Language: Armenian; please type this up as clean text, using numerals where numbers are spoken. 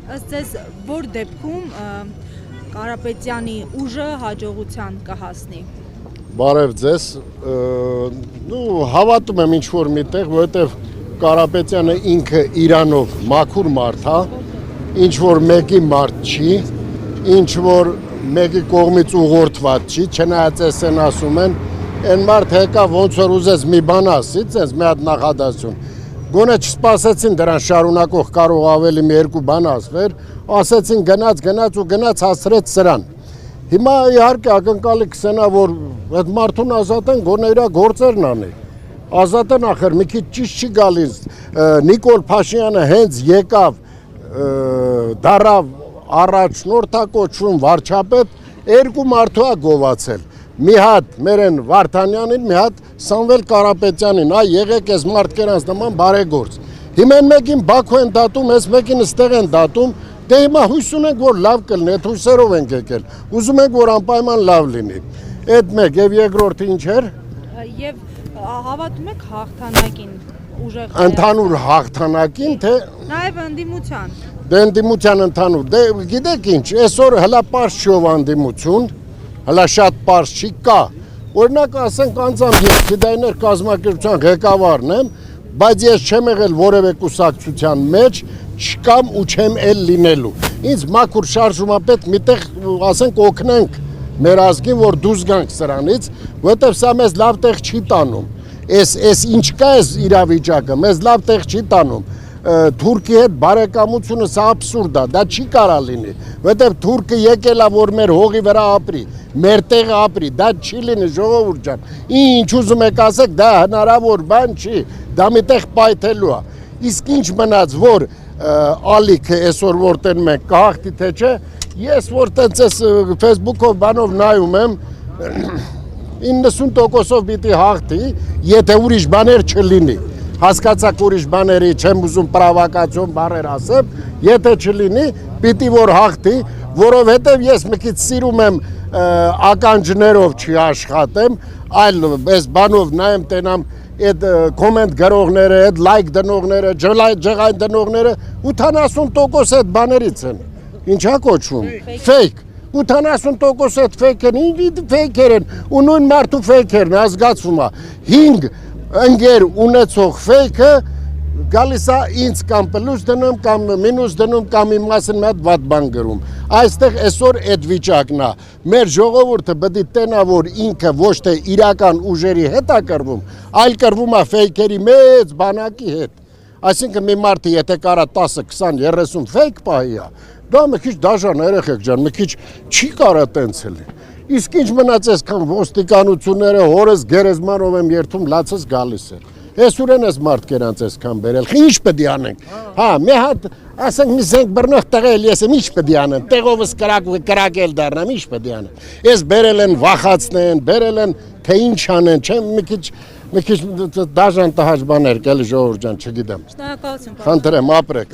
Ըստ ձեզ որ դեպքում Կարապետյանի ուժը հաջողության կհասնի։ Բարև ձեզ, հավատում եմ ինչ-որ միտեղ, որովհետև Կարապետյանը ինքը իրանով մաքուր մարդ է, ինչ-որ մեկի մարդ չի, ինչ-որ մեկի կողմից ուղղորդված չի, չնայած էսեն ասում են, այն մարդ հեկա ոնց որ ուզես մի բան ասի, ցենց մի հատ նախադասություն, գոնե չսպասեցին դրան շարունակող կարող ավելի մի երկու բան ասվեր, ասեցին գնաց հասցրեց սրան։ Հիմա իհարկե ակնկալի կսենա, որ այդ մարդուն ազատեն, գոնե իր գործերն անի։ Ազատեն ախր մի քիչ ճիշտ չի գալիս։ Նիկոլ Փաշինյանը հենց եկավ, դարավ առաջնորդակոչվում վարչապետ, երկու մարդու է գովացել։ Մի հատ մերեն Վարդանյանին, մի հատ Սամվել Կարապետյանին, եղեք այս մարդկերանց նման բարեգործ։ Հիմա մեկին Բաքու են դատում, այս մեկին ստեղ են դատում, դե հիմա հույս ունենք, որ լավ կլինի, այդ հույսերով ենք եկել։ Ուզում ենք, որ անպայման լավ լինի։ Այդ մեկ եւ երկրորդը ինչ էր։ Եվ հավատում եք հաղթանակին ուժեղ։ Ընդհանուր հաղթանակին, թե Նաեւ ընդդիմության։ Դե ընդդիմության ընդհանուր։ Դե գիտեք ինչ, այսօր հլա պարզ չի ով ընդդիմություն, հլա շատ պարզ չի կա։ Օրինակ ասենք անձամբ ես Ֆիդայներ կազմակերպության ղեկավարն եմ, բայց ես չեմ եղել որևէ կուսակցության մեջ, չկամ ու չեմ էլ լինելու։ Ինձ մաքուր շարժումապետ միտեղ ասենք օգնենք մեր ազգին, որ դուրս գանք սրանից, որովհետև սա մեզ լավ տեղ չի տանում։ Այս ինչ կա այս իրավիճակը, մեզ լավ տեղ չի տանում։ Թուրքի հետ բարեկամությունը սա աբսուրդ է, դա չի կարա լինի, որովհետև թուրքը եկել է, որ մեր հողի վրա ապրի, մեր տեղը ապրի, դա չի լինի, ժողովուրդ ջան։ Ինչ ուզում եք ասեք, դա հնարավոր բան չի, դա մի տեղ պայթելու է։ Իսկ ինչ մնաց, որ ալիքը այսօր որտեն մենք կհաղթի թե չէ, ես որ տենց ես Facebook-ով բանով նայում եմ, 90%-ով պիտի հաղթի, եթե ուրիշ բաներ չլինի։ Հասկացակ ուրիշ բաների չեմ ուզում պրովոկացիոն բառեր ասեմ, եթե չլինի, պիտի որ հաղթի, որովհետև ես մի քիչ սիրում եմ ականջներով չի աշխատեմ, այլ այս բանով նայեմ տենամ այդ կոմենտ գրողները, այդ լայք դնողները, ջղայն դնողները 80% այդ բաներից են։ Ինչա կոչվում։ Ֆեյք։ 80% այդ ֆեյքերն, ինչ ֆեյքեր են, ու նույն մարդու ֆեյքերն ազգացվում է։ 5 ընկեր ունեցող ֆեյքը գալիս է ինձ կամ պլյուս դնում, կամ մինուս դնում, կամ իմ մասին մի հատ վատ բան գրում։ Այստեղ այսօր այդ վիճակն է։ Մեր ժողովուրդը պետք է տենա, որ ինքը ոչ թե իրական ուժերի հետ է կռվում, այլ կռվում է ֆեյքերի մեծ բանակի հետ։ Այսինքն մի մարդը եթե կարա 10, 20, 30 ֆեյք պահի է, դա մի քիչ դաժան երեխեք ջան, մի քիչ չի կարա տենց լինի։ Իսկ ինչ մնաց այսքան ոստիկանությունները հորս գերեզմանով եմ երթում լացս գալիս է։ Ես ուրեն ես մարդկերանց այսքան բերել, ինչ պետք է անենք։ Հա, մի հատ ասենք մի զենք բռնող տղել ես եմ, ինչ պետք է անեմ։ Տեղովս կրակել դառնամ, ինչ պետք է անեմ։ Ես բերել են վախացնեն, բերել են թե ինչ անեն, չեմ մի քիչ դաժան տհաճ բաներ կել ժողովուրդ ջան, չգիտեմ։ Շնորհակալություն։ Խնդրեմ, ապրեք։